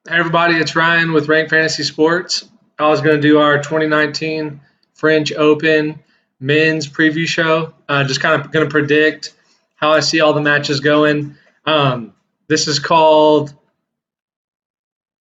Hey everybody, it's Ryan with Rank Fantasy Sports. I was going to do our 2019 French Open men's preview show. Just kind of going to predict how I see all the matches going. This is called,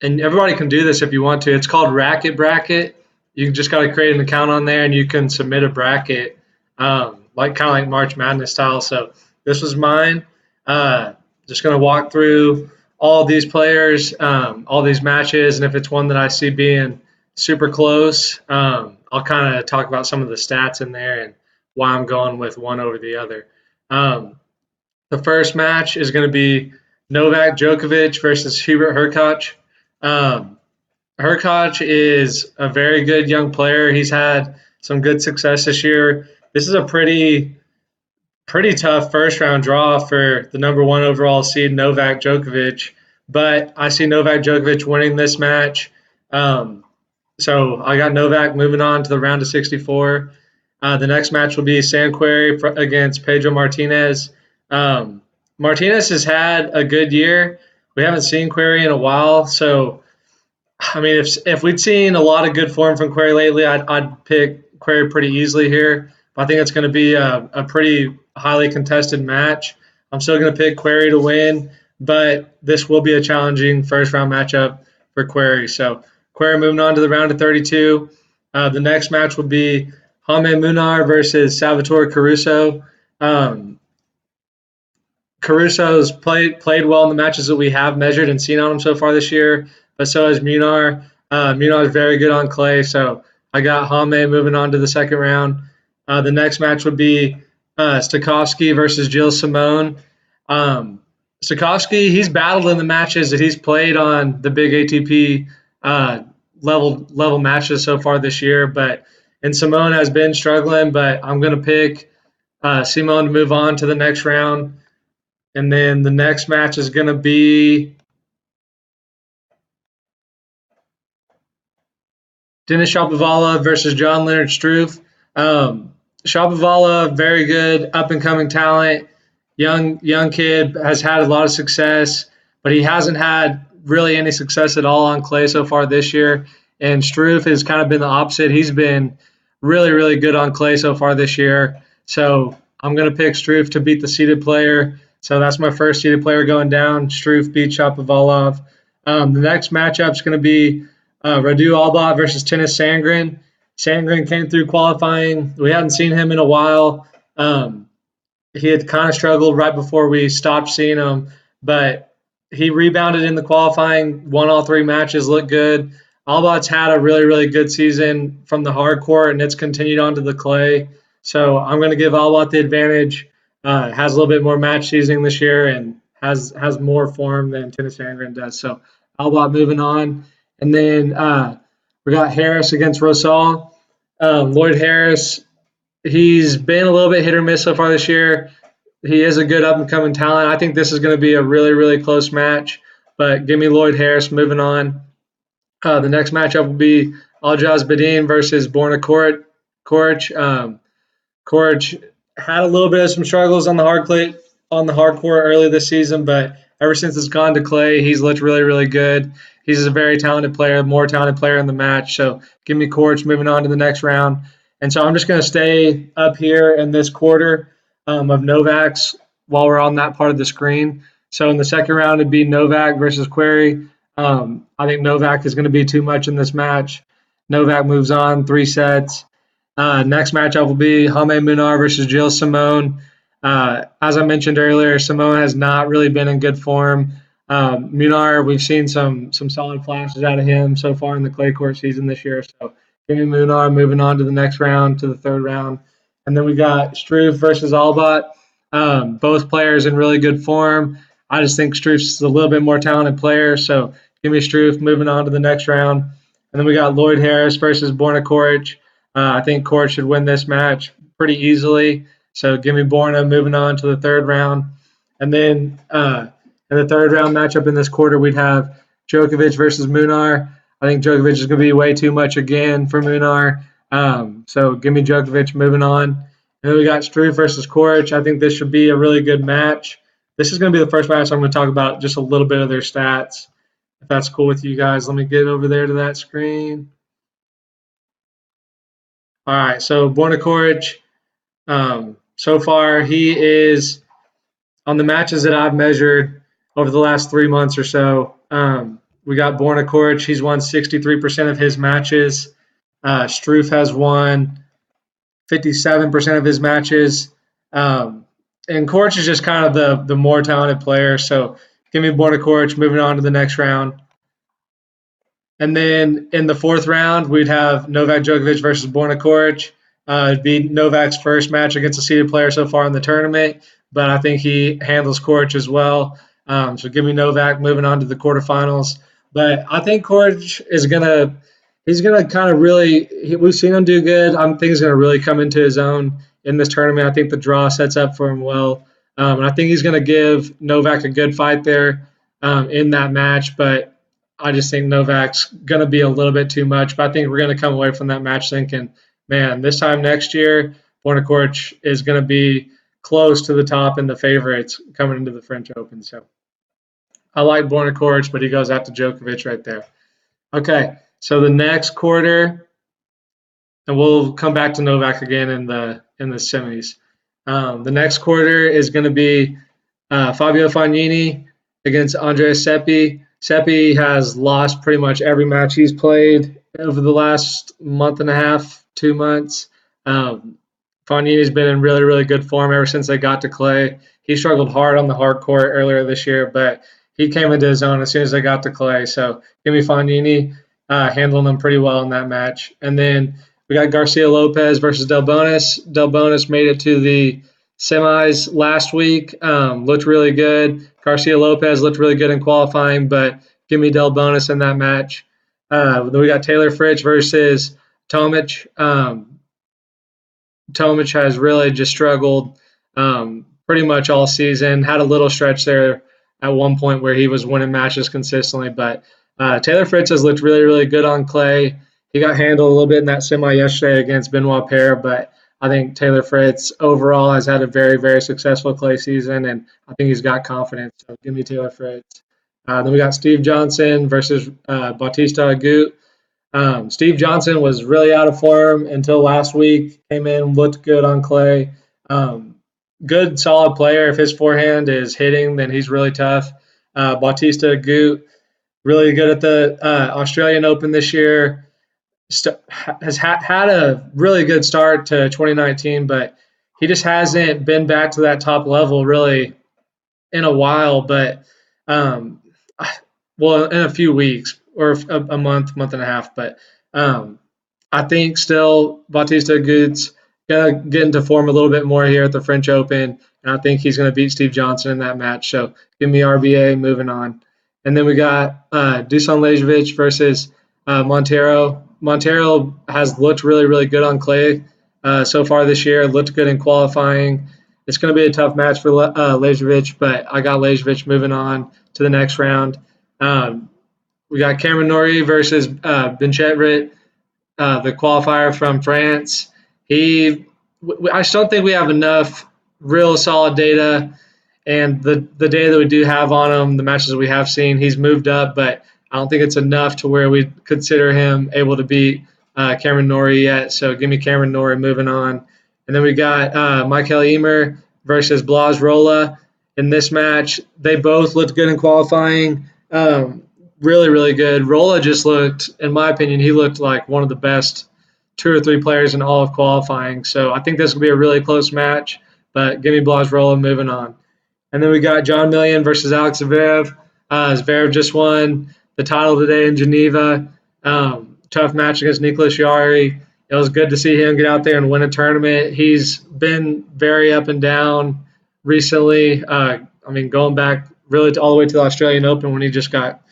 and everybody can do this if you want to. It's called Racket Bracket. You just got to create an account on there, and you can submit a bracket, like kind of like March Madness style. So this was mine. Just going to walk through all these players, all these matches, and if it's one that I see being super close, I'll kind of talk about some of the stats in there and why I'm going with one over the other. The first match is going to be Novak Djokovic versus Hubert Hurkacz. Hurkacz is a very good young player. He's had some good success this year. This is a pretty tough first round draw for the number one overall seed Novak Djokovic, but I see Novak Djokovic winning this match. So I got Novak moving on to the round of 64. The next match will be Sam Querrey against Pedro Martinez. Martinez has had a good year. We haven't seen Querrey in a while, so I mean, if we'd seen a lot of good form from Querrey lately, I'd pick Querrey pretty easily here. But I think it's going to be a pretty highly contested match. I'm still going to pick Querrey to win, but this will be a challenging first round matchup for Querrey. So Querrey moving on to the round of 32. The next match will be Jaime Munar versus Salvatore Caruso. Caruso's played well in the matches that we have measured and seen on him so far this year, but so has Munar. Munar is very good on clay, so I got Jaime moving on to the second round. The next match would be Stakhovsky versus Gilles Simon. Stakhovsky, he's battled in the matches that he's played on the big ATP level matches so far this year, and Simon has been struggling, but I'm going to pick Simon to move on to the next round. And then the next match is going to be Denis Shapovalov versus John Leonard Struff. Shapovalov, very good up-and-coming talent, young kid, has had a lot of success, but he hasn't had really any success at all on clay so far this year. And Struff has kind of been the opposite. He's been really, really good on clay so far this year. So I'm going to pick Struff to beat the seeded player. So that's my first seeded player going down. Struff beat Shapovalov. The next matchup is going to be Radu Albat versus Tennys Sandgren. Sandgren came through qualifying. We hadn't seen him in a while. He had kind of struggled right before we stopped seeing him, but he rebounded in the qualifying, won all three matches, looked good. Albat's had a really, really good season from the hard court, and it's continued on to the clay. So I'm going to give Albat the advantage. Has a little bit more match seasoning this year and has more form than Tennys Sandgren does. So Albat moving on. And then we got Harris against Rosal. Lloyd Harris, he's been a little bit hit or miss so far this year. He is a good up-and-coming talent. I think this is going to be a really, really close match, but give me Lloyd Harris moving on. The next matchup will be Aljaz Bedin versus Borna Coric. Coric had a little bit of some struggles on the hard court early this season, but ever since it's gone to clay, he's looked really, really good. He's a very talented player, more talented player in the match. So give me Coric moving on to the next round. And so I'm just going to stay up here in this quarter of Novak's while we're on that part of the screen. So in the second round, it'd be Novak versus Querrey. I think Novak is going to be too much in this match. Novak moves on, 3 sets. Next matchup will be Jaime Munar versus Gilles Simon. As I mentioned earlier, Simon has not really been in good form. Munar, we've seen some solid flashes out of him so far in the clay court season this year. So give me Munar moving on to the next round, to the third round. And then we got Struff versus Albat. Both players in really good form. I just think Struff's a little bit more talented player. So give me Struff moving on to the next round. And then we got Lloyd Harris versus Borna Coric. I think Coric should win this match pretty easily. So give me Borna moving on to the third round. And then in the third round matchup in this quarter, we'd have Djokovic versus Munar. I think Djokovic is going to be way too much again for Munar. So give me Djokovic moving on. And then we got Struff versus Coric. I think this should be a really good match. This is going to be the first match I'm going to talk about just a little bit of their stats. if that's cool with you guys. Let me get over there to that screen. All right, so Borna Koric, so far he is on the matches that I've measured over the last 3 months or so. We got Borna Koric. He's won 63% of his matches. Struff has won 57% of his matches. And Koric is just kind of the more talented player. So give me Borna Koric moving on to the next round. And then in the fourth round, we'd have Novak Djokovic versus Borna Koric. It'd be Novak's first match against a seeded player so far in the tournament, but I think he handles Koric as well. So give me Novak moving on to the quarterfinals. But I think Koric is he's gonna kind of really. We've seen him do good. I think he's gonna really come into his own in this tournament. I think the draw sets up for him well, and I think he's gonna give Novak a good fight there in that match. But I just think Novak's going to be a little bit too much, but I think we're going to come away from that match thinking, man, this time next year, Borna Koric is going to be close to the top in the favorites coming into the French Open. So I like Borna Koric, but he goes out to Djokovic right there. Okay, so the next quarter, and we'll come back to Novak again in the semis. The next quarter is going to be Fabio Fognini against Andreas Seppi. Seppi has lost pretty much every match he's played over the last month and a half, 2 months. Fognini's been in really, really good form ever since they got to clay. He struggled hard on the hard court earlier this year, but he came into his own as soon as they got to clay. So give me Fognini handling them pretty well in that match. And then we got Garcia Lopez versus Delbonis. Delbonis made it to the semis last week, looked really good. Garcia Lopez looked really good in qualifying, but give me Delbonis in that match. Then we got Taylor Fritz versus Tomic. Tomic has really just struggled pretty much all season. Had a little stretch there at one point where he was winning matches consistently, but Taylor Fritz has looked really, really good on clay. He got handled a little bit in that semi yesterday against Benoit Paire, but I think Taylor Fritz overall has had a very, very successful clay season, and I think he's got confidence. So give me Taylor Fritz. Then we got Steve Johnson versus Bautista Agut. Steve Johnson was really out of form until last week. Came in, looked good on clay. Good, solid player. If his forehand is hitting, then he's really tough. Bautista Agut, really good at the Australian Open this year. Has had a really good start to 2019, but he just hasn't been back to that top level really in a while. But well, in a few weeks or a month and a half. But I think still Bautista Agut's gonna get into form a little bit more here at the French Open, and I think he's gonna beat Steve Johnson in that match. So give me RBA moving on. And then we got Dusan Lajovic versus Montero. Montero has looked really, really good on clay so far this year. Looked good in qualifying. It's going to be a tough match for Lajovic, but I got Lajovic moving on to the next round. We got Cameron Norrie versus Benchetrit, the qualifier from France. I still don't think we have enough real solid data, and the data that we do have on him, the matches we have seen, he's moved up, but I don't think it's enough to where we consider him able to beat Cameron Norrie yet. So give me Cameron Norrie moving on. And then we got Michael Emer versus Blas Rolla in this match. They both looked good in qualifying. Really, really good. Rolla just looked, in my opinion, he looked like one of the best 2 or 3 players in all of qualifying. So I think this will be a really close match, but give me Blas Rolla moving on. And then we got John Million versus Alex Zverev. Zverev just won the title today in Geneva. Tough match against Nicolas Jarry. It was good to see him get out there and win a tournament. He's been very up and down recently. Going back really all the way to the Australian Open when he just got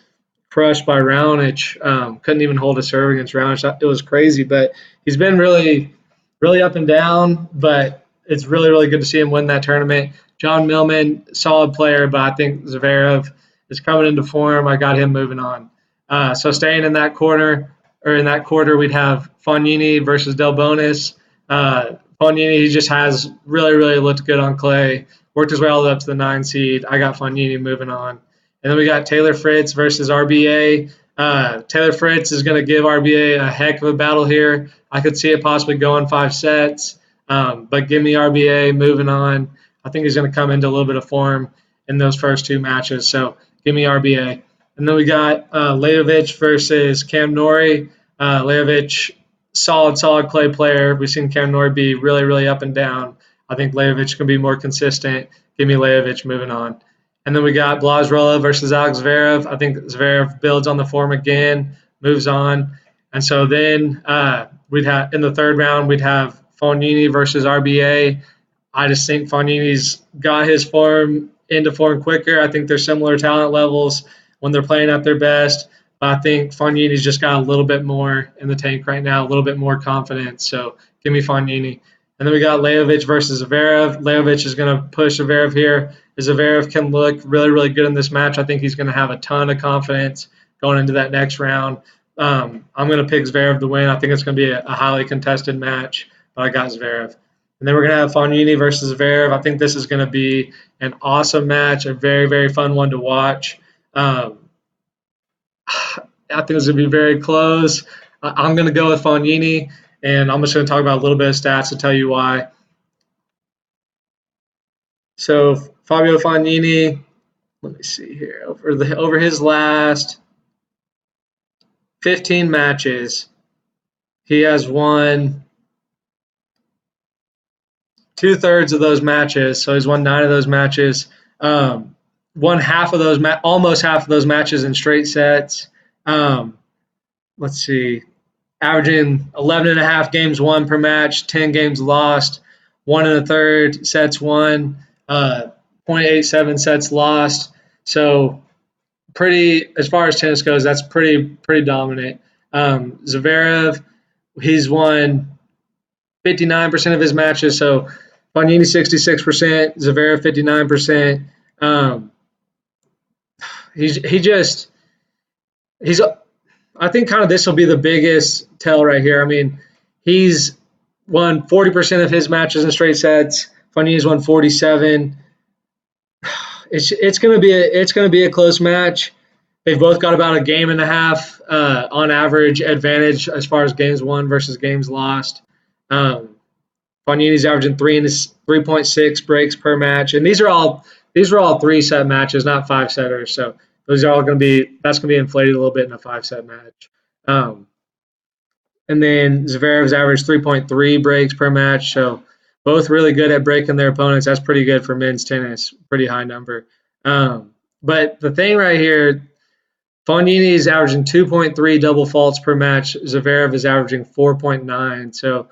crushed by Raonic. Couldn't even hold a serve against Raonic. It was crazy, but he's been really, really up and down. But it's really, really good to see him win that tournament. John Millman, solid player, but I think Zverev is coming into form. I got him moving on. So staying in that quarter, we'd have Fognini versus Delbonis. Fognini, he just has really, really looked good on clay. Worked his way all the way up to the 9 seed. I got Fognini moving on. And then we got Taylor Fritz versus RBA. Taylor Fritz is going to give RBA a heck of a battle here. I could see it possibly going 5 sets, but give me RBA moving on. I think he's going to come into a little bit of form in those first 2 matches. So give me RBA. And then we got Lajovic versus Cam Norrie. Lajovic, solid clay player. We've seen Cam Norrie be really, really up and down. I think Lajovic can be more consistent. Give me Lajovic moving on. And then we got Blazrola versus Alex Zverev. I think Zverev builds on the form again, moves on. And so then we'd have in the 3rd round, we'd have Fognini versus RBA. I just think Fognini's got his form into form quicker. I think they're similar talent levels when they're playing at their best. But I think Fognini's just got a little bit more in the tank right now, a little bit more confidence. So give me Fognini. And then we got Lajovic versus Zverev. Lajovic is going to push Zverev here. Zverev can look really, really good in this match. I think he's going to have a ton of confidence going into that next round. I'm going to pick Zverev to win. I think it's going to be a highly contested match, but I got Zverev. And then we're going to have Fognini versus Zverev. I think this is going to be an awesome match, a very, very fun one to watch. I think it's going to be very close. I'm going to go with Fognini, and I'm just going to talk about a little bit of stats to tell you why. So Fabio Fognini, let me see here, over his last 15 matches, he has won 2/3 of those matches. So he's won 9 of those matches. Won half of those, almost half of those matches in straight sets. Let's see, averaging 11.5 games won per match, 10 games lost, 1 1/3 sets won, 0.87 sets lost. So pretty, as far as tennis goes, that's pretty dominant. Zverev, he's won 59% of his matches. So Fognini 66%, Zverev 59%. He's I think kind of this will be the biggest tell right here. I mean, he's won 40% of his matches in straight sets. Fognini's won 47. It's going to be a close match. They've both got about a game and a half on average advantage as far as games won versus games lost. Fognini's averaging 3.6 breaks per match, and these are all 3-set matches, not 5-setters. So those are all going to be inflated a little bit in a 5-set match. And then Zverev's averaged 3.3 breaks per match. So both really good at breaking their opponents. That's pretty good for men's tennis. Pretty high number. But the thing right here, Fognini is averaging 2.3 double faults per match. Zverev is averaging 4.9. So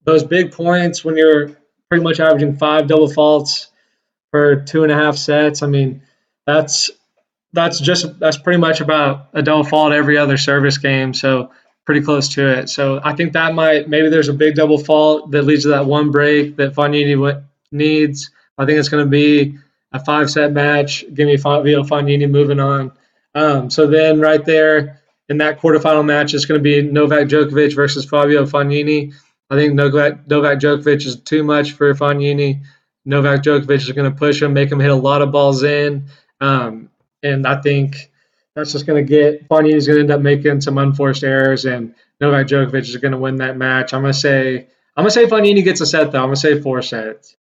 those big points when you're pretty much averaging 5 double faults per 2.5 sets, I mean, that's pretty much about a double fault every other service game. So pretty close to it. So I think that maybe there's a big double fault that leads to that one break that Fognini needs. I think it's going to be a 5-set match. Give me Fabio Fognini moving on. So then right there in that quarterfinal match, it's going to be Novak Djokovic versus Fabio Fognini. I think Novak Djokovic is too much for Fognini. Novak Djokovic is going to push him, make him hit a lot of balls in. And I think that's just going to get Fognini's going to end up making some unforced errors, and Novak Djokovic is going to win that match. I'm going to say Fognini gets a set, though. I'm going to say 4 sets.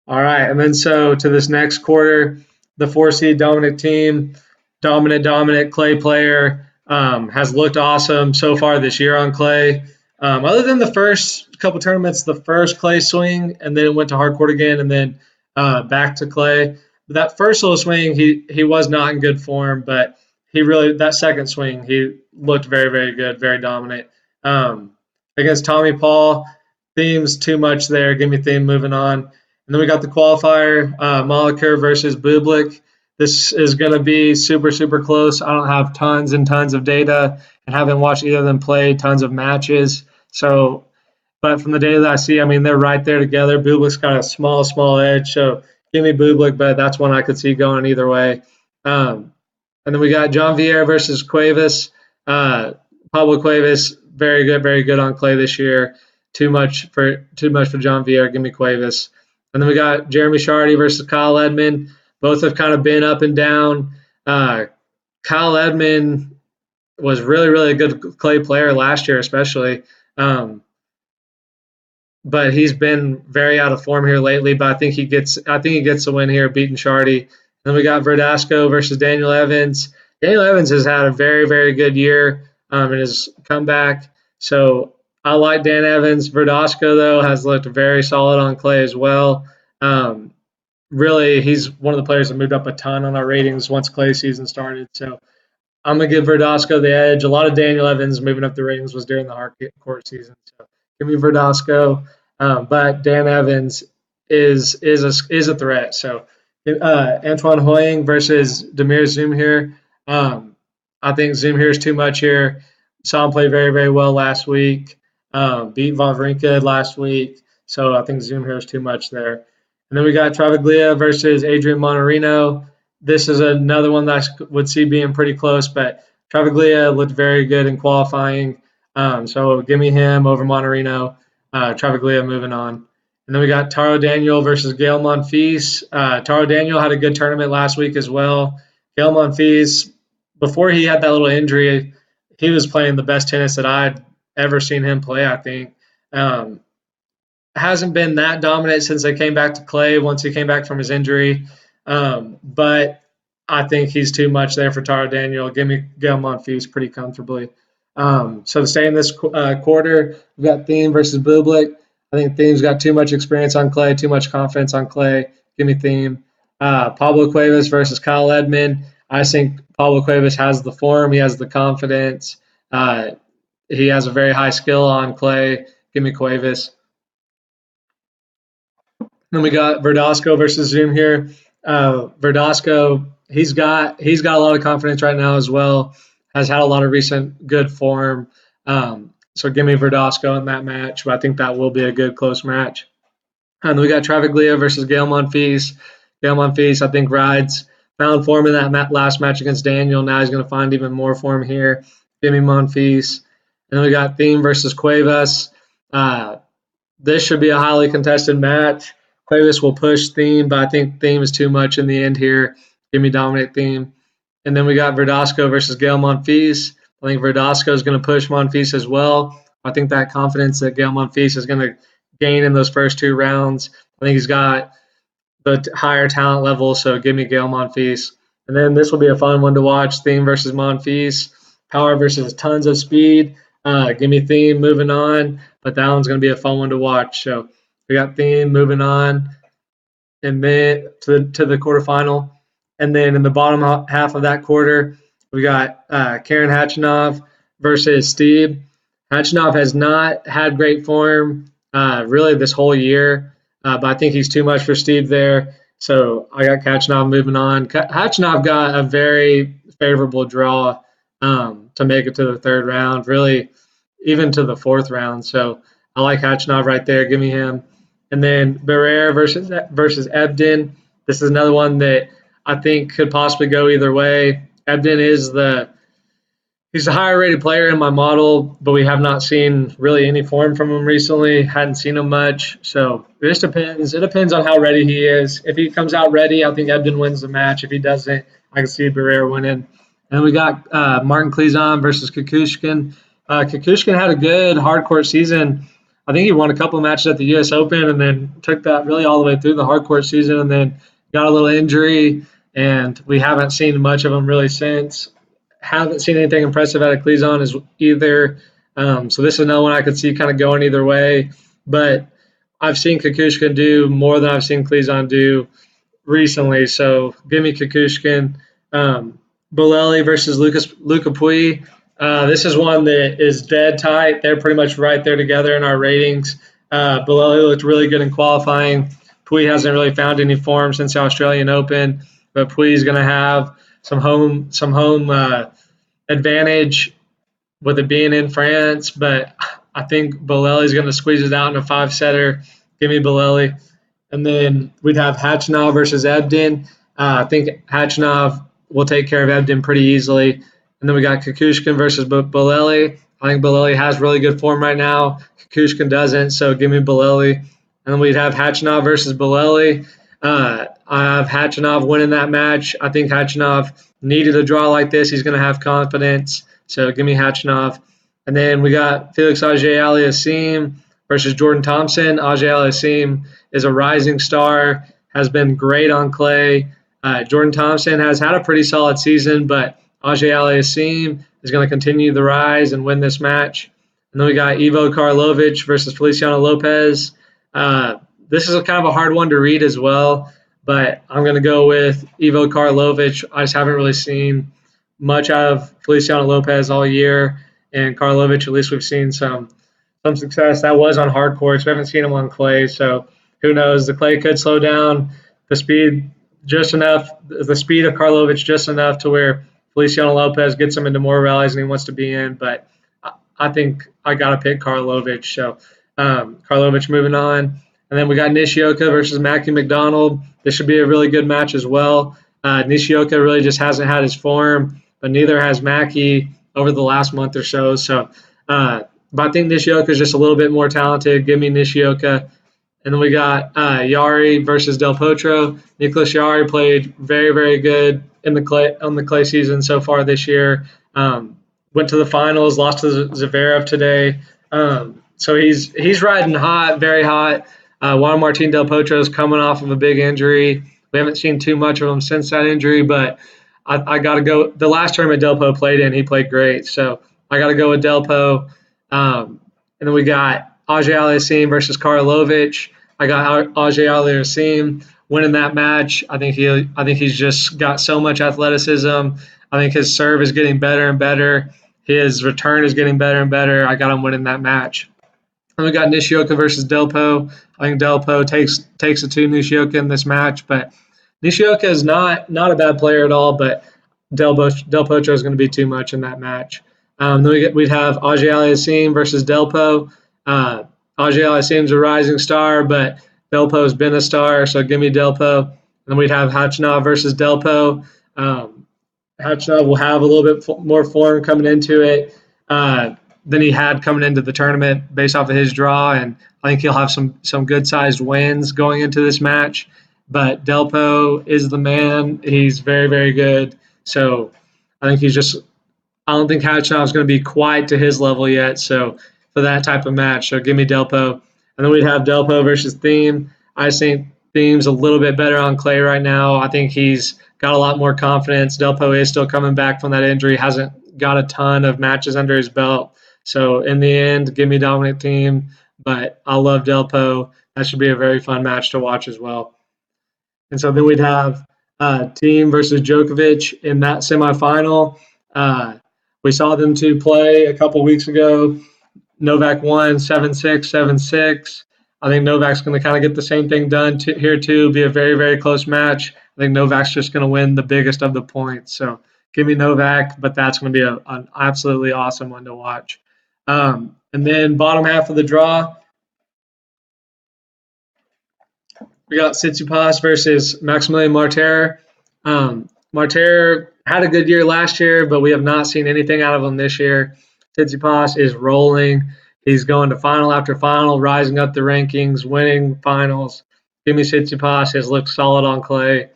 All right, and then so to this next quarter, the 4-seed Dominic Thiem, dominant clay player, has looked awesome so far this year on clay. Other than the first couple tournaments, the first clay swing, and then went to hard court again, and then back to clay. But that first little swing, he was not in good form, but that second swing, he looked very, very good, very dominant. Against Tommy Paul, Thiem's too much there. Give me Thiem moving on. And then we got the qualifier, Molliker versus Bublik. This is going to be super, super close. I don't have tons and tons of data and haven't watched either of them play tons of matches. So, but from the data that I see, I mean, they're right there together. Bublik's got a small edge. So give me Bublik, but that's one I could see going either way. And then we got Jean-Pierre versus Cuevas. Pablo Cuevas, very good on clay this year. Too much for Jean-Pierre. Give me Cuevas. And then we got Jeremy Chardy versus Kyle Edmund. Both have kind of been up and down. Uh, Kyle Edmond was really, really good clay player last year, especially. Um, but he's been very out of form here lately. But I think he gets the win here, beating Shardy. Then we got Verdasco versus Daniel Evans. Daniel Evans has had a very, very good year in his comeback. So I like Dan Evans. Verdasco, though, has looked very solid on clay as well. Really, he's one of the players that moved up a ton on our ratings once clay season started. So I'm gonna give Verdasco the edge. A lot of Daniel Evans moving up the ratings was during the hard court season. So give me Verdasco, but Dan Evans is a threat. So Antoine Hoying versus Demir Zoom here. I think Zoom here is too much here. Saw him play very, very well last week. Beat Wawrinka last week. So I think Zoom here is too much there. And then we got Travaglia versus Adrian Monterino. This is another one that I would see being pretty close, but Travaglia looked very good in qualifying. So give me him over Monterino. Travaglia moving on. And then we got Taro Daniel versus Gael Monfils. Taro Daniel had a good tournament last week as well. Gael Monfils, before he had that little injury, he was playing the best tennis that I'd ever seen him play, I think. Hasn't been that dominant since they came back to clay once he came back from his injury. But I think he's too much there for Taro Daniel. Give me Gael Monfils pretty comfortably. So to stay in this quarter, we've got Thiem versus Bublik. I think Thiem's got too much experience on clay, too much confidence on clay. Give me Thiem. Pablo Cuevas versus Kyle Edmond. I think Pablo Cuevas has the form. He has the confidence. He has a very high skill on clay. Give me Cuevas. Then we got Verdasco versus Zoom here. Verdasco, he's got a lot of confidence right now as well. Has had a lot of recent good form. So give me Verdasco in that match. But I think that will be a good close match. And then we got Travaglia versus Gael Monfils. Gael Monfils, I think, found form in that last match against Daniel. Now he's going to find even more form here. Give me Monfils. And then we got Thiem versus Cuevas. This should be a highly contested match. Cuevas will push Thiem, but I think Thiem is too much in the end here. Give me dominate Thiem. And then we got Verdasco versus Gael Monfils. I think Verdasco is going to push Monfils as well. I think that confidence that Gael Monfils is going to gain in those first two rounds. I think he's got the higher talent level, so give me Gael Monfils. And then this will be a fun one to watch, Thiem versus Monfils. Power versus tons of speed. Give me Thiem moving on, but that one's going to be a fun one to watch. So we got Thiem moving on, and then to the quarterfinal. And then in the bottom half of that quarter, we got Karen Khachanov versus Steve. Khachanov has not had great form really this whole year, but I think he's too much for Steve there. So I got Khachanov moving on. Khachanov got a very favorable draw to make it to the third round, really even to the fourth round. So I like Khachanov right there. Give me him. And then Barrere versus Ebden. This is another one that I think could possibly go either way. Ebden he's a higher rated player in my model, but we have not seen really any form from him recently. Hadn't seen him much. So it just depends. It depends on how ready he is. If he comes out ready, I think Ebden wins the match. If he doesn't, I can see Barrere winning. And we got Martin Klizan versus Kukushkin. Kukushkin had a good hard court season. I think he won a couple of matches at the U.S. Open and then took that really all the way through the hard court season and then got a little injury, and we haven't seen much of him really since. Haven't seen anything impressive out of Klizan either. So this is another one I could see kind of going either way. But I've seen Kukushkin do more than I've seen Klizan do recently. So give me Kukushkin. Bolelli versus Luca Pouille. This is one that is dead tight. They're pretty much right there together in our ratings. Bolelli looked really good in qualifying. Pouille hasn't really found any form since the Australian Open, but Pouille is going to have some home advantage with it being in France. But I think Bolelli is going to squeeze it out in a five-setter. Give me Bolelli. And then we'd have Khachanov versus Ebden. I think Khachanov will take care of Ebden pretty easily. And then we got Kukushkin versus Bolelli. I think Bolelli has really good form right now. Kukushkin doesn't, so give me Bolelli. And then we'd have Khachanov versus Bolelli. I have Khachanov winning that match. I think Khachanov needed a draw like this. He's going to have confidence. So give me Khachanov. And then we got Felix Auger-Aliassime versus Jordan Thompson. Auger-Aliassime is a rising star, has been great on clay. Jordan Thompson has had a pretty solid season, but Auger-Aliassime is going to continue the rise and win this match. And then we got Ivo Karlovic versus Feliciano Lopez. This is kind of a hard one to read as well, but I'm going to go with Ivo Karlovic. I just haven't really seen much out of Feliciano Lopez all year, and Karlovic, at least we've seen some success. That was on hard courts. We haven't seen him on clay, so who knows? The clay could slow down the speed just enough, the speed of Karlovic just enough to where Feliciano Lopez gets him into more rallies than he wants to be in, but I think I got to pick Karlovic. So Karlovic moving on. And then we got Nishioka versus Mackie McDonald. This should be a really good match as well. Nishioka really just hasn't had his form, but neither has Mackie over the last month or so. So, but I think Nishioka is just a little bit more talented. Give me Nishioka. And then we got Jarry versus Del Potro. Nicholas Jarry played very, very good on the clay season so far this year. Went to the finals, lost to Zverev today. So he's riding hot, very hot. Juan Martín Del Potro is coming off of a big injury. We haven't seen too much of him since that injury, but I got to go. The last tournament Delpo played in, he played great. So I got to go with Delpo. And then we got Auger-Aliassime versus Karlovic. I got Auger-Aliassime winning that match. I think he's just got so much athleticism. I think his serve is getting better and better. His return is getting better and better. I got him winning that match. And we got Nishioka versus Delpo. I think Delpo takes it to Nishioka in this match, but Nishioka is not a bad player at all, but Del Potro is going to be too much in that match. Then we'd have Auger-Aliassime versus Delpo. Auger-Aliassime is a rising star, but Delpo's been a star, so give me Delpo. And then we'd have Khachanov versus Delpo. Khachanov will have a little bit more form coming into it than he had coming into the tournament based off of his draw, and I think he'll have some good-sized wins going into this match. But Delpo is the man. He's very, very good. So I think I don't think Khachanov is going to be quite to his level yet. So for that type of match, so give me Delpo. And then we'd have Delpo versus Thiem. I think Thiem's a little bit better on clay right now. I think he's got a lot more confidence. Delpo is still coming back from that injury, hasn't got a ton of matches under his belt. So in the end, give me Dominic Thiem, but I love Delpo. That should be a very fun match to watch as well. And so then we'd have Thiem versus Djokovic in that semifinal. We saw them two play a couple weeks ago. Novak won 7-6, 7-6. I think Novak's going to kind of get the same thing done here too. Be a very, very close match. I think Novak's just going to win the biggest of the points. So give me Novak, but that's going to be an absolutely awesome one to watch. And then bottom half of the draw, we got Tsitsipas versus Maximilian Marter. Marter had a good year last year, but we have not seen anything out of him this year. Tsitsipas is rolling. He's going to final after final, rising up the rankings, winning finals. Give me Tsitsipas. Has looked solid on clay.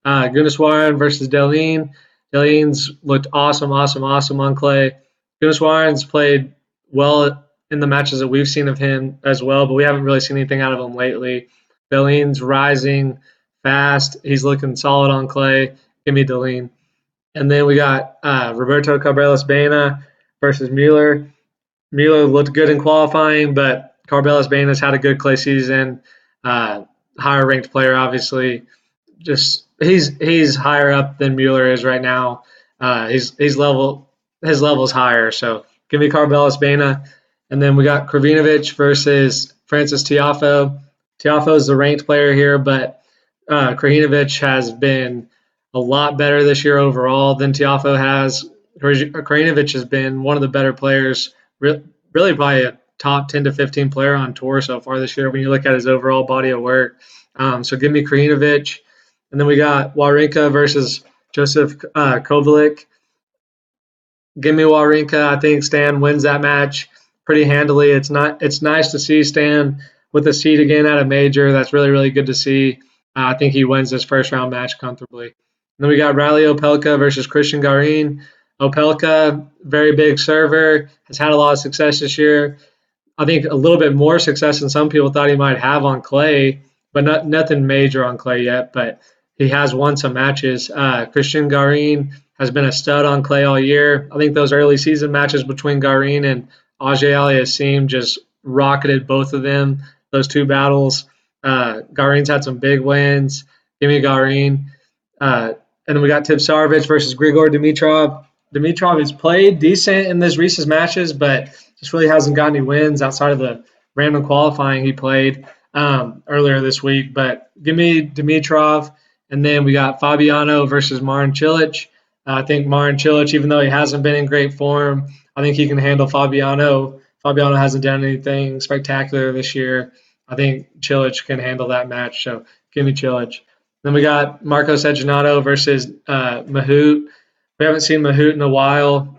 Gunneswaran versus Delin. Delin's looked awesome on clay. Gunneswaran's played well in the matches that we've seen of him as well, but we haven't really seen anything out of him lately. Delin's rising fast. He's looking solid on clay. Give me Delin. And then we got Roberto Carreras Baena versus Mueller. Mueller looked good in qualifying, but Carreras Baena's had a good clay season. Higher ranked player, obviously. Just he's higher up than Mueller is right now. His level's higher. So give me Carreras Baena. And then we got Kravinovic versus Francis Tiafoe. Tiafoe is the ranked player here, but Kravinovic has been a lot better this year overall than Tiafoe has. Kravinovic has been one of the better players, really probably a top 10 to 15 player on tour so far this year when you look at his overall body of work. So give me Kravinovic. And then we got Wawrinka versus Joseph Kovalik. Give me Wawrinka. I think Stan wins that match pretty handily. It's nice to see Stan with a seed again at a major. That's really, really good to see. I think he wins this first round match comfortably. And then we got Riley Opelka versus Christian Garin. Opelka, very big server, has had a lot of success this year. I think a little bit more success than some people thought he might have on clay, but nothing major on clay yet. But he has won some matches. Christian Garin has been a stud on clay all year. I think those early season matches between Garin and Auger-Aliassime just rocketed both of them. Those two battles. Garin's had some big wins. Give me Garin. And then we got Tipsarevic versus Grigor Dimitrov. Dimitrov has played decent in this recent matches, but just really hasn't got any wins outside of the random qualifying he played earlier this week. But give me Dimitrov. And then we got Fabiano versus Marin Cilic. I think Marin Cilic, even though he hasn't been in great form, I think he can handle Fabiano. Fabiano hasn't done anything spectacular this year. I think Cilic can handle that match. So give me Cilic. Then we got Marco Cecchinato versus Mahut. We haven't seen Mahut in a while.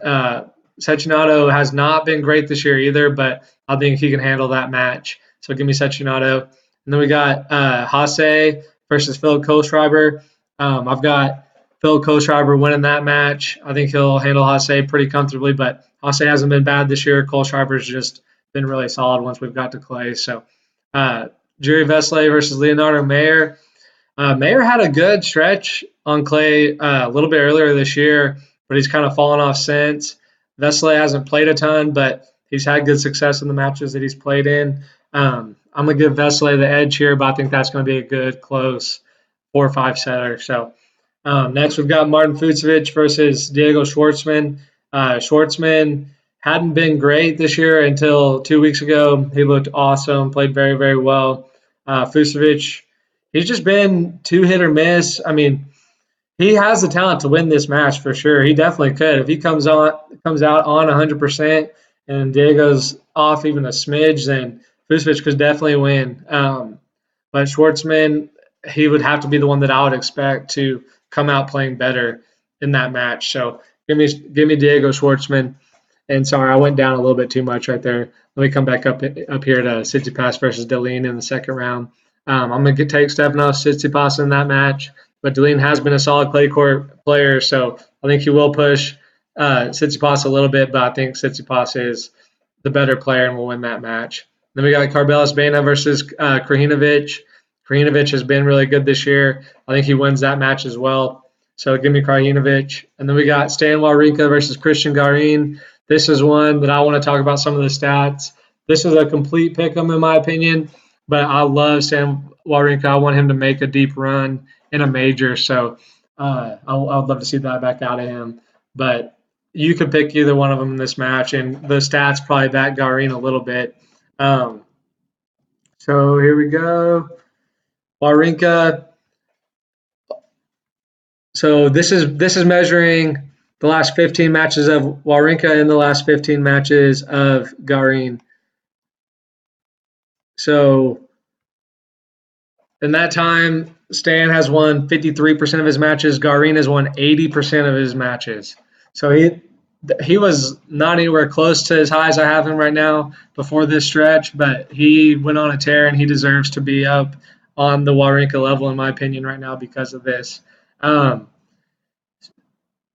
Cecchinato has not been great this year either, but I think he can handle that match. So give me Cecchinato. And then we got Haase versus Phil Kohlschreiber. I've got Phil Kohlschreiber winning that match. I think he'll handle Haase pretty comfortably, but Haase hasn't been bad this year. Kohlschreiber's just been really solid once we've got to clay. So Jiri Vesely versus Leonardo Mayer. Mayer had a good stretch on clay a little bit earlier this year, but he's kind of fallen off since. Vesely hasn't played a ton, but he's had good success in the matches that he's played in. I'm going to give Vesely the edge here, but I think that's going to be a good, close 4-5 setter. So next we've got Martin Fucsovics versus Diego Schwartzman. Schwartzman hadn't been great this year until 2 weeks ago. He looked awesome, played very, very well. Fucsovics, he's just been too hit or miss. I mean, he has the talent to win this match for sure. He definitely could. If he comes out on 100% and Diego's off even a smidge, then Fucsovics could definitely win. But Schwartzman, he would have to be the one that I would expect to come out playing better in that match. So give me Diego Schwartzman. And sorry, I went down a little bit too much right there. Let me come back up here to Tsitsipas versus Dellin in the second round. I'm going to take Stefanos Tsitsipas in that match, but Dellin has been a solid clay court player, so I think he will push Tsitsipas a little bit, but I think Tsitsipas is the better player and will win that match. Then we got Carbelos Baena versus Krajinovic. Krajinovic has been really good this year. I think he wins that match as well. So give me Krajinovic. And then we got Stan Wawrinka versus Christian Garin. This is one that I want to talk about some of the stats. This is a complete pick-em in my opinion, but I love Stan Wawrinka. I want him to make a deep run in a major, so I would love to see that back out of him. But you could pick either one of them in this match, and the stats probably back Garin a little bit. So here we go. Wawrinka. So this is measuring the last 15 matches of Wawrinka and the last 15 matches of Garin. So in that time, Stan has won 53% of his matches. Garin has won 80% of his matches. So he was not anywhere close to as high as I have him right now before this stretch, but he went on a tear and he deserves to be up on the Wawrinka level in my opinion right now because of this.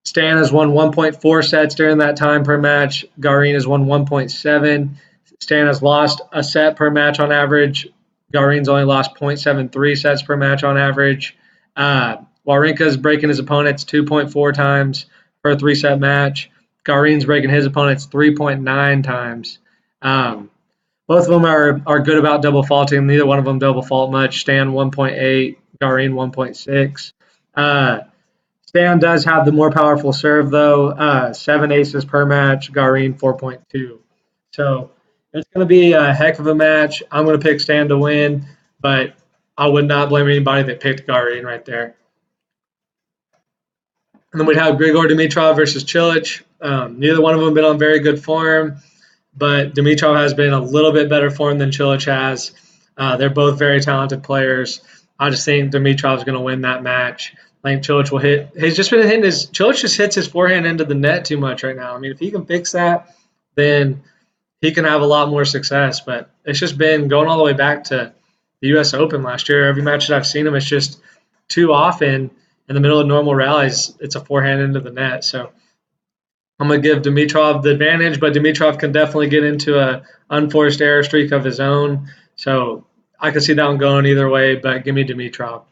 Stan has won 1.4 sets during that time per match. Garin has won 1.7. Stan has lost a set per match on average. Garin's only lost 0.73 sets per match on average. Wawrinka is breaking his opponents 2.4 times per a 3-set match. Garin's breaking his opponents 3.9 times. Both of them are good about double faulting. Neither one of them double fault much. Stan 1.8, Garin 1.6. Stan does have the more powerful serve, though. 7 aces per match, Garin 4.2. So it's going to be a heck of a match. I'm going to pick Stan to win, but I would not blame anybody that picked Garin right there. And then we'd have Grigor Dimitrov versus Cilic. Neither one of them have been on very good form, but Dimitrov has been a little bit better form than Cilic has. They're both very talented players. I just think Dimitrov's going to win that match. I think Cilic will hit. He's just been hitting Cilic just hits his forehand into the net too much right now. I mean, if he can fix that, then he can have a lot more success. But it's just been going all the way back to the U.S. Open last year. Every match that I've seen him, it's just too often in the middle of normal rallies, it's a forehand into the net. So I'm going to give Dimitrov the advantage, but Dimitrov can definitely get into a unforced error streak of his own. So I can see that one going either way, but give me Dimitrov.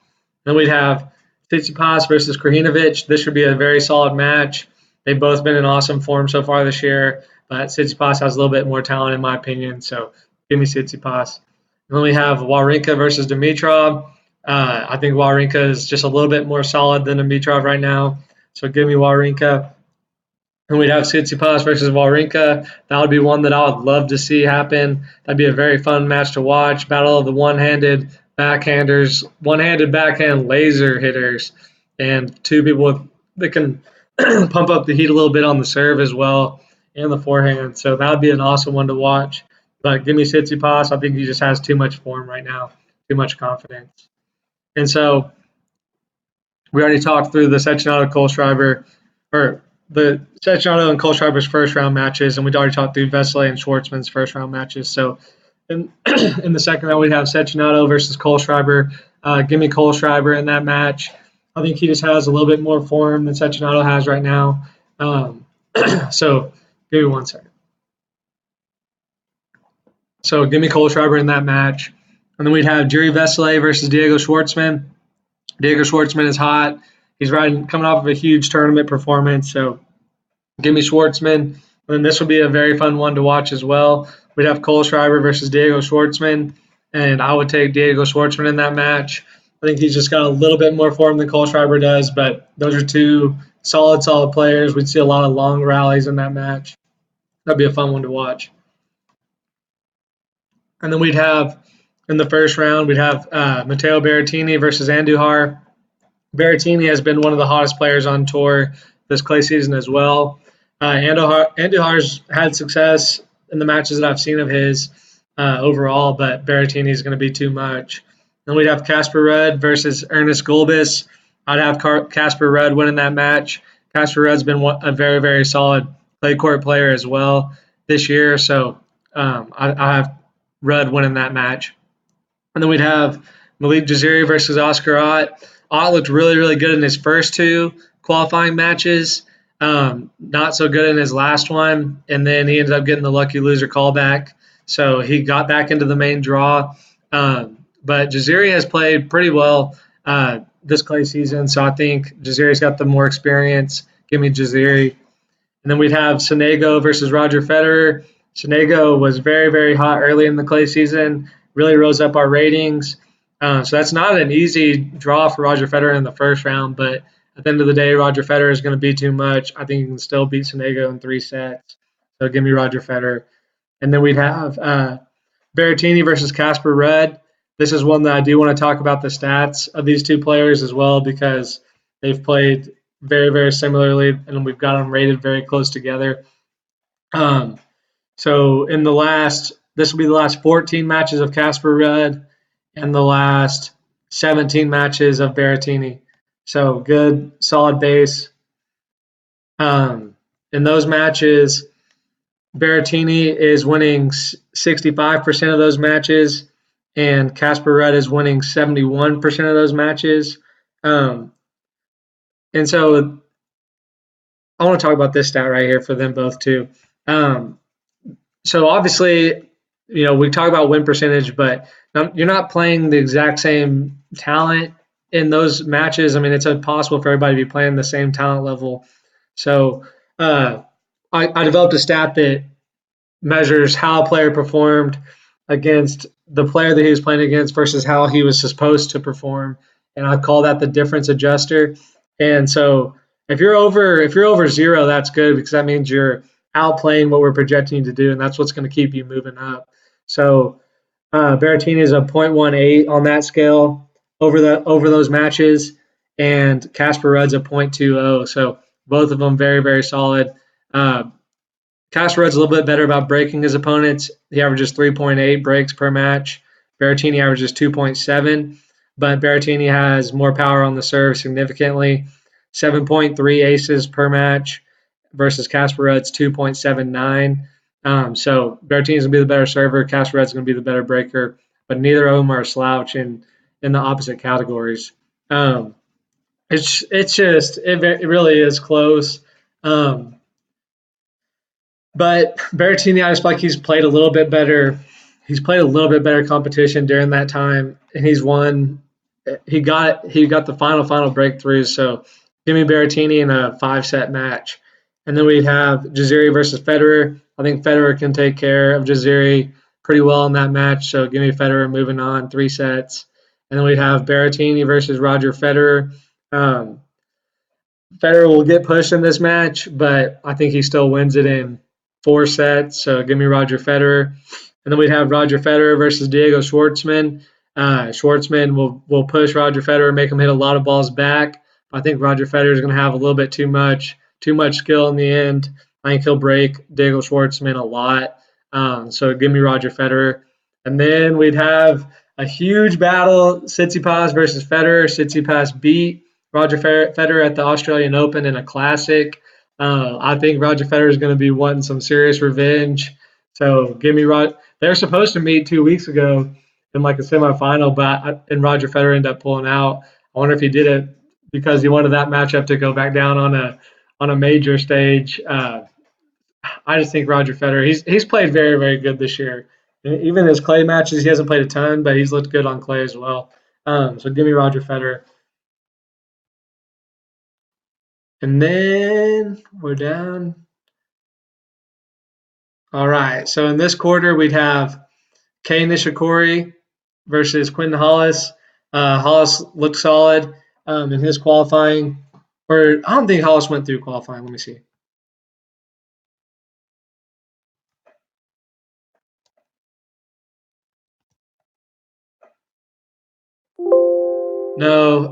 Then we'd have Tsitsipas versus Krajinovic. This should be a very solid match. They've both been in awesome form so far this year, but Tsitsipas has a little bit more talent in my opinion, so give me Tsitsipas. And then we have Wawrinka versus Dimitrov. I think Wawrinka is just a little bit more solid than Dimitrov right now, so give me Wawrinka. And we'd have Tsitsipas versus Wawrinka. That would be one that I would love to see happen. That'd be a very fun match to watch. Battle of the one-handed backhanders, one-handed backhand laser hitters, and two people that can pump up the heat a little bit on the serve as well and the forehand. So that would be an awesome one to watch. But give me Tsitsipas. I think he just has too much form right now, too much confidence. And so we already talked through the Cecchinato-Kohlschreiber, or the Cecchinato and Kohlschreiber's first round matches, and we'd already talked through Vesely and Schwartzman's first round matches. So in the second round, we'd have Cecchinato versus Kohlschreiber. Give me Kohlschreiber in that match. I think he just has a little bit more form than Cecchinato has right now. So give me one second. So give me Kohlschreiber in that match. And then we'd have Jiri Vesely versus Diego Schwartzman. Diego Schwartzman is hot. He's coming off of a huge tournament performance, so give me Schwartzman. And this will be a very fun one to watch as well. We'd have Kohlschreiber versus Diego Schwartzman, and I would take Diego Schwartzman in that match. I think he's just got a little bit more form than Kohlschreiber does, but those are two solid players. We'd see a lot of long rallies in that match. That'd be a fun one to watch. And then we'd have, in the first round, we'd have Matteo Berrettini versus Andujar. Berrettini has been one of the hottest players on tour this clay season as well. Andujar's had success in the matches that I've seen of his overall, but Berrettini is going to be too much. Then we'd have Casper Ruud versus Ernest Gulbis. I'd have Casper Ruud winning that match. Casper Ruud's been a very, very solid clay court player as well this year, so I have Ruud winning that match. And then we'd have Malik Jaziri versus Oscar Ott. Ott looked really, really good in his first two qualifying matches. Not so good in his last one, and then he ended up getting the lucky loser callback. So he got back into the main draw. But Jaziri has played pretty well this clay season, so I think Jaziri's got the more experience. Give me Jaziri. And then we'd have Sonego versus Roger Federer. Sonego was very, very hot early in the clay season, really rose up our ratings. So that's not an easy draw for Roger Federer in the first round, but at the end of the day, Roger Federer is going to be too much. I think he can still beat Sonego in 3 sets. So give me Roger Federer. And then we'd have Berrettini versus Casper Ruud. This is one that I do want to talk about the stats of these two players as well, because they've played very, very similarly, and we've got them rated very close together. So in this will be the last 14 matches of Casper Ruud and the last 17 matches of Berrettini. So good, solid base. In those matches, Berrettini is winning 65% of those matches, and Casper Ruud is winning 71% of those matches. And so I want to talk about this stat right here for them both too. So obviously, we talk about win percentage, but you're not playing the exact same talent in those matches. I mean, it's impossible for everybody to be playing the same talent level. So I developed a stat that measures how a player performed against the player that he was playing against versus how he was supposed to perform, and I call that the difference adjuster. And so if you're over 0, that's good, because that means you're outplaying what we're projecting you to do, and that's what's going to keep you moving up. So Berrettini is a 0.18 on that scale over those matches, and Casper Ruud's a 0.20. So both of them very, very solid. Casper Ruud's a little bit better about breaking his opponents. He averages 3.8 breaks per match. Berrettini averages 2.7, but Berrettini has more power on the serve significantly. 7.3 aces per match versus Casper Ruud's 2.79. So Berrettini's going to be the better server. Casper Ruud's going to be the better breaker. but neither of them are a slouch in the opposite categories. Um, it's just it really is close. Um, but Berrettini, I just feel like he's played a little bit better. He's played a little bit better competition during that time, and he's won. He got the final breakthroughs. So give me Berrettini in a 5-set match, and then we'd have Jaziri versus Federer. I think Federer can take care of Jaziri pretty well in that match. So give me Federer moving on 3 sets, and then we'd have Berrettini versus Roger Federer. Um, Federer will get pushed in this match, but I think he still wins it in 4 sets. So give me Roger Federer. And then we'd have Roger Federer versus Diego Schwartzman. Schwartzman will push Roger Federer, make him hit a lot of balls back. I think Roger Federer is going to have a little bit too much skill in the end. I think he'll break Diego Schwartzman a lot. So give me Roger Federer. And then we'd have a huge battle: Tsitsipas versus Federer. Tsitsipas beat Roger Federer at the Australian Open in a classic. I think Roger Federer is going to be wanting some serious revenge. So give me Roger. They're supposed to meet 2 weeks ago in like a semifinal, and Roger Federer ended up pulling out. I wonder if he did it because he wanted that matchup to go back down on a major stage. I just think Roger Federer. He's played very very good this year. And even his clay matches, he hasn't played a ton, but he's looked good on clay as well. So give me Roger Federer. And then we're down. All right. So in this quarter, we'd have Kei Nishikori versus Quentin Hollis. Hollis looked solid in his qualifying. Or I don't think Hollis went through qualifying. Let me see. No,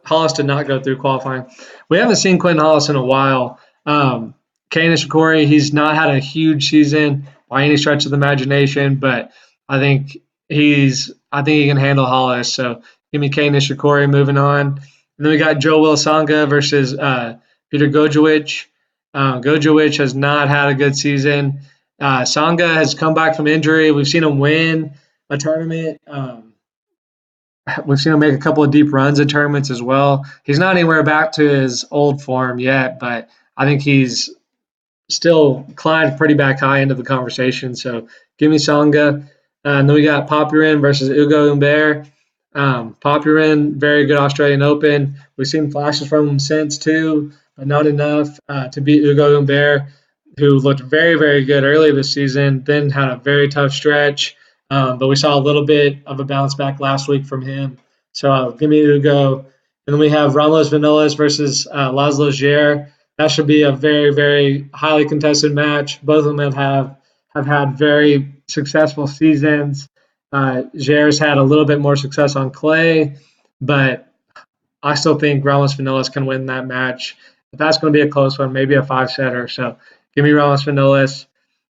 Hollis did not go through qualifying. We haven't seen Quentin Hollis in a while. Kei Nishikori, he's not had a huge season by any stretch of the imagination, but I think I think he can handle Hollis. So give me Kei Nishikori moving on. And then we got Joe Wilsonga versus Peter Gojowicz. Gojowicz has not had a good season. Sanga has come back from injury. We've seen him win a tournament. We've seen him make a couple of deep runs at tournaments as well. He's not anywhere back to his old form yet, but I think he's still climbed pretty back high into the conversation. So give me Songa. And then we got Popyrin versus Ugo Humbert. Popyrin, very good Australian Open. We've seen flashes from him since too, but not enough to beat Ugo Humbert, who looked very, very good early this season, then had a very tough stretch. But we saw a little bit of a bounce back last week from him. So give me Ugo. And then we have Ramos Vinolas versus Laszlo Djere. That should be a very, very highly contested match. Both of them have had very successful seasons. Djere's had a little bit more success on clay, but I still think Ramos Vinolas can win that match. But that's going to be a close one, maybe a 5-setter. So give me Ramos Vinolas.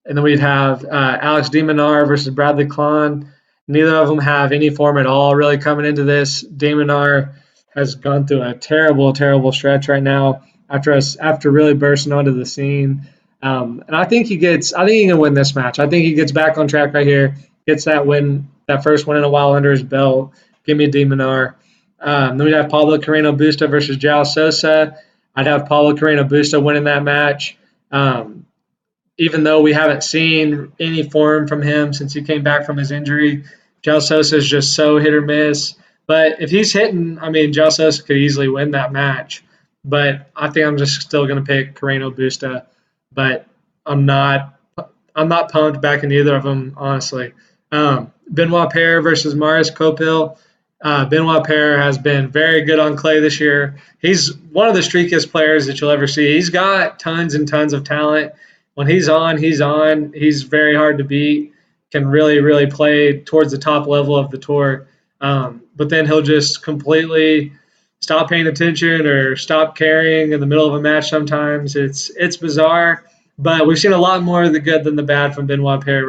And then we'd have Alex de Minaur versus Bradley Klahn. Neither of them have any form at all really coming into this. De Minaur has gone through a terrible, terrible stretch right now after really bursting onto the scene. And I think he can win this match. I think he gets back on track right here, gets that first win in a while under his belt. Give me de Minaur. Then we'd have Pablo Carreno Busta versus João Sosa. I'd have Pablo Carreno Busta winning that match. Even though we haven't seen any form from him since he came back from his injury, João Sosa is just so hit or miss. But if he's hitting, I mean, João Sosa could easily win that match. But I think I'm just still going to pick Carreno Busta. But I'm not pumped back in either of them, honestly. Benoit Paire versus Maurice Copil. Benoit Paire has been very good on clay this year. He's one of the streakiest players that you'll ever see. He's got tons and tons of talent. When he's on, he's on. He's very hard to beat. Can really, really play towards the top level of the tour. But then he'll just completely stop paying attention or stop caring in the middle of a match sometimes. It's bizarre. But we've seen a lot more of the good than the bad from Benoit Paire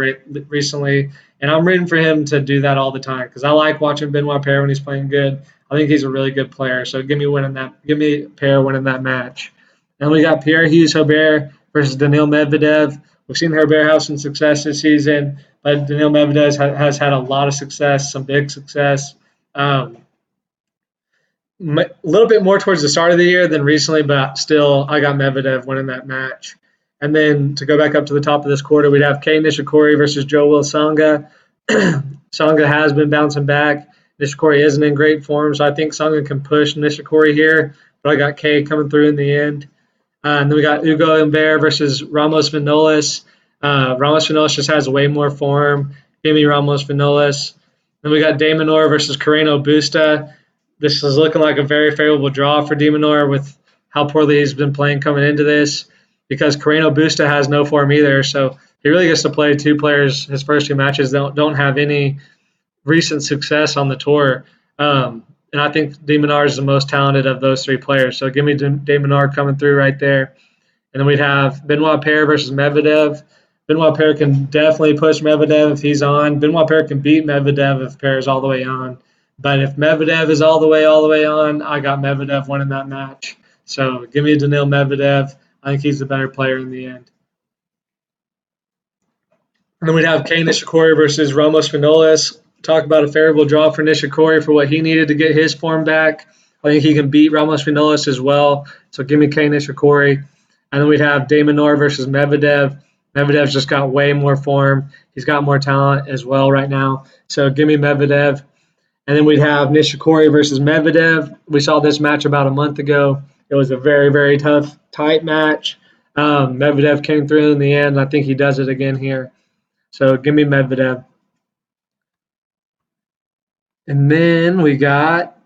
recently. And I'm rooting for him to do that all the time because I like watching Benoit Paire when he's playing good. I think he's a really good player. So give me Paire winning that match. And we got Pierre Hughes Herbert versus Daniil Medvedev. We've seen Herbert have some success this season, but Daniil Medvedev has had a lot of success, some big success. Um, a little bit more towards the start of the year than recently, but still, I got Medvedev winning that match. And then to go back up to the top of this quarter, we'd have Kei Nishikori versus Joe Sangha. Sangha has been bouncing back. Nishikori isn't in great form, so I think Sangha can push Nishikori here, but I got Kei coming through in the end. And then we got Ugo Humbert versus Ramos Vinolas. Ramos Vinolas just has way more form. Give me Ramos Vinolas. Then we got Damonor versus Carreno Busta. This is looking like a very favorable draw for Damonor with how poorly he's been playing coming into this, because Carreno Busta has no form either. So he really gets to play two players. His first two matches don't have any recent success on the tour. And I think Damonor is the most talented of those three players. So give me Damonor coming through right there. And then we'd have Benoit Paire versus Medvedev. Benoit Paire can definitely push Medvedev if he's on. Benoit Paire can beat Medvedev if Paire is all the way on. But if Medvedev is all the way on, I got Medvedev winning that match. So give me Daniil Medvedev. I think he's the better player in the end. And then we'd have Kei Nishikori versus Ramos Vinolas. Talk about a favorable draw for Nishikori for what he needed to get his form back. I think he can beat Ramos Vinolas as well. So give me Kei Nishikori. And then we'd have Damonor versus Medvedev. Medvedev's just got way more form. He's got more talent as well right now. So give me Medvedev. And then we'd have Nishikori versus Medvedev. We saw this match about a month ago. It was a very, very tough, tight match. Medvedev came through in the end. I think he does it again here. So give me Medvedev. And then we got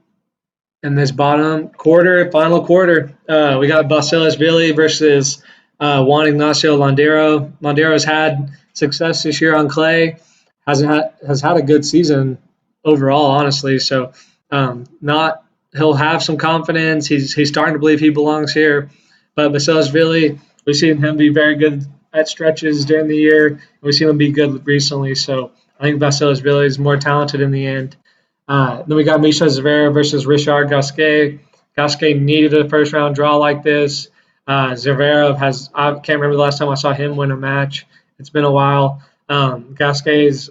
in this bottom quarter, final quarter, we got Basilashvili versus Juan Ignacio Londero. Londero's had success this year on clay, has had a good season overall, honestly. So he'll have some confidence. He's starting to believe he belongs here. But Basilashvili, we've seen him be very good at stretches during the year. We've seen him be good recently. So I think Basilashvili is more talented in the end. Then we got Misha Zverev versus Richard Gasquet. Gasquet needed a first-round draw like this. Zverev I can't remember the last time I saw him win a match. It's been a while. Gasquet's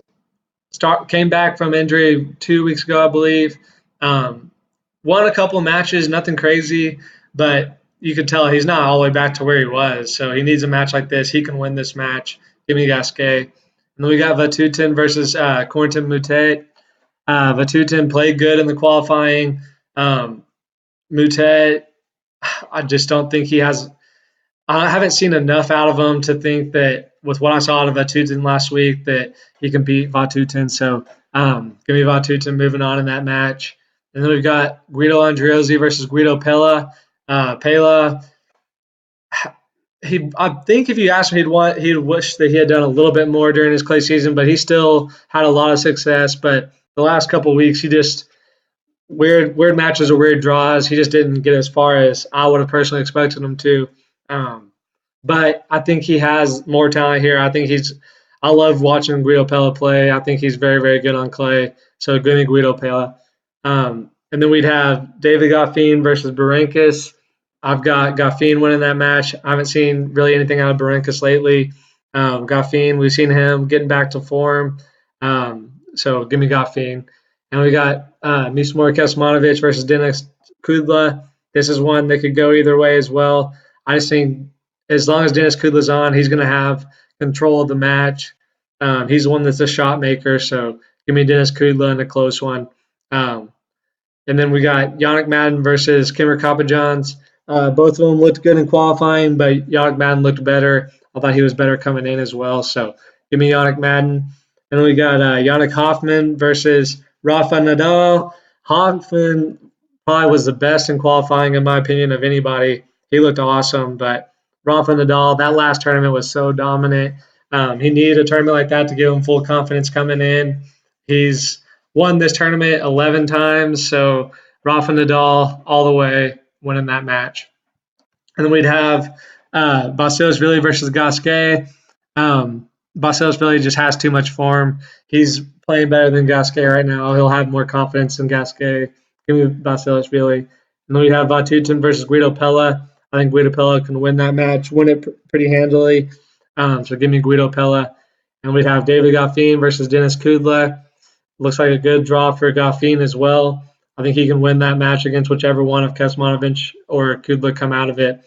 came back from injury 2 weeks ago, I believe. Won a couple matches, nothing crazy, but you could tell he's not all the way back to where he was. So he needs a match like this. He can win this match. Give me Gasquet. And then we got Vatutin versus Corentin Moutet. Vatutin played good in the qualifying. Moutet, I just don't think he has – I haven't seen enough out of him to think that with what I saw out of Vatutin last week that he can beat Vatutin. So give me Vatutin moving on in that match. And then we've got Guido Andriozzi versus Guido Pella. Pella, I think if you asked him, he'd wish that he had done a little bit more during his clay season, but he still had a lot of success. But the last couple of weeks, he just weird matches or weird draws. He just didn't get as far as I would have personally expected him to. But I think he has more talent here. I love watching Guido Pella play. I think he's very, very good on clay. So give me Guido Pella. And then we'd have David Goffin versus Berankis. I've got Goffin winning that match. I haven't seen really anything out of Berankis lately. Goffin, we've seen him getting back to form. So give me Goffin. And we got Misamor Kecmanovic versus Denis Kudla. This is one that could go either way as well. I just think as long as Denis Kudla's on, he's going to have control of the match. He's the one that's a shot maker, so give me Denis Kudla in a close one. And then we got Yannick Madden versus Kimmer Kopejans. Both of them looked good in qualifying, but Yannick Madden looked better. I thought he was better coming in as well, so give me Yannick Madden. And then we got Yannick Hoffman versus Rafa Nadal. Hoffman probably was the best in qualifying, in my opinion, of anybody. He looked awesome, but Rafa Nadal, that last tournament was so dominant. He needed a tournament like that to give him full confidence coming in. He's won this tournament 11 times, so Rafa Nadal all the way winning that match. And then we'd have Basilashvili versus Gasquet. Basilashvili just has too much form. He's playing better than Gasquet right now. He'll have more confidence than Gasquet. Give me Basilashvili. And then we have Vatutin versus Guido Pella. I think Guido Pella can win that match, win it pretty handily. So give me Guido Pella. And we'd have David Goffin versus Dennis Kudla. Looks like a good draw for Goffin as well. I think he can win that match against whichever one of Kecmanovic or Kudla come out of it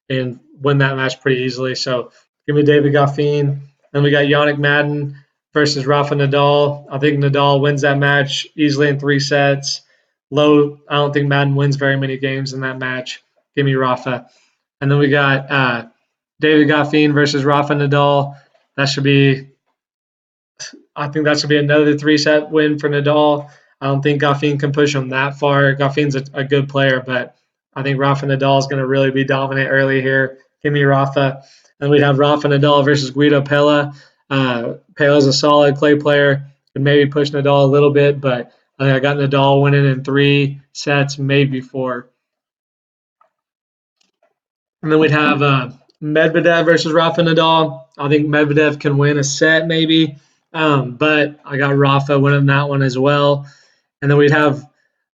and win that match pretty easily. So give me David Goffin. Then we got Yannick Madden versus Rafa Nadal. I think Nadal wins that match easily in 3 sets. Low, I don't think Madden wins very many games in that match. Give me Rafa. And then we got David Goffin versus Rafa Nadal. I think that should be another 3-set win for Nadal. I don't think Goffin can push him that far. Goffin's a good player, but I think Rafa Nadal is going to really be dominant early here. Give me Rafa. And we'd have Rafa Nadal versus Guido Pella. Pella's a solid clay player. Could maybe push Nadal a little bit, but I think I got Nadal winning in 3 sets, maybe 4. And then we'd have Medvedev versus Rafa Nadal. I think Medvedev can win a set maybe, but I got Rafa winning that one as well. And then we'd have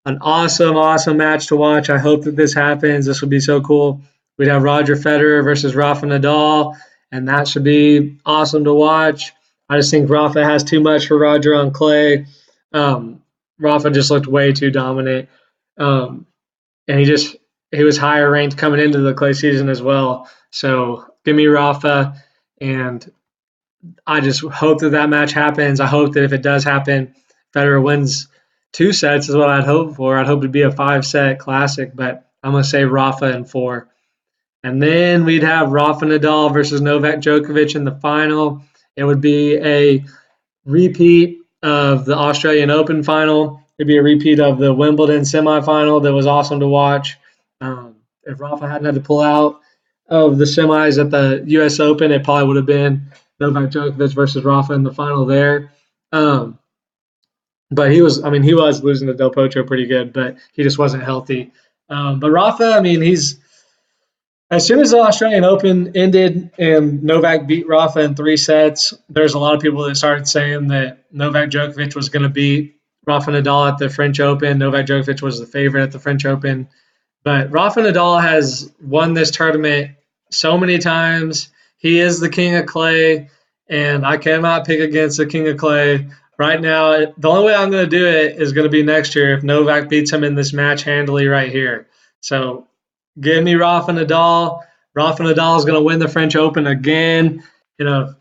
an awesome, awesome match to watch. I hope that this happens. This would be so cool. We'd have Roger Federer versus Rafa Nadal, and that should be awesome to watch. I just think Rafa has too much for Roger on clay. Rafa just looked way too dominant, and he was higher ranked coming into the clay season as well. So give me Rafa, and I just hope that that match happens. I hope that if it does happen, Federer wins 2 sets is what I'd hope for. I'd hope it'd be a 5-set classic, but I'm going to say Rafa in 4. And then we'd have Rafa Nadal versus Novak Djokovic in the final. It would be a repeat of the Australian Open final. It'd be a repeat of the Wimbledon semifinal that was awesome to watch. If Rafa hadn't had to pull out of the semis at the U.S. Open, it probably would have been Novak Djokovic versus Rafa in the final there. But he was losing to Del Potro pretty good, but he just wasn't healthy. But Rafa, as soon as the Australian Open ended and Novak beat Rafa in 3 sets, there's a lot of people that started saying that Novak Djokovic was going to beat Rafa Nadal at the French Open. Novak Djokovic was the favorite at the French Open. But Rafa Nadal has won this tournament so many times. He is the king of clay, and I cannot pick against the king of clay. Right now, the only way I'm going to do it is going to be next year if Novak beats him in this match handily right here. So give me Rafa Nadal. Rafa Nadal is going to win the French Open again in a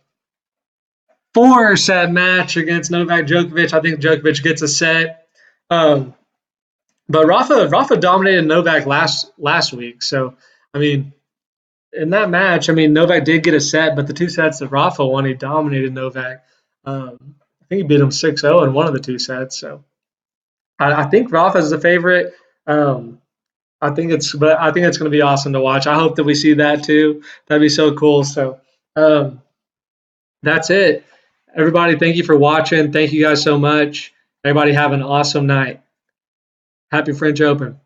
4-set match against Novak Djokovic. I think Djokovic gets a set. But Rafa dominated Novak last week. So, in that match, Novak did get a set, but the 2 sets that Rafa won, he dominated Novak. I think he beat him 6-0 in one of the 2 sets. So, I think Rafa is the favorite. I think it's going to be awesome to watch. I hope that we see that too. That'd be so cool. So, that's it. Everybody, thank you for watching. Thank you guys so much. Everybody have an awesome night. Happy French Open.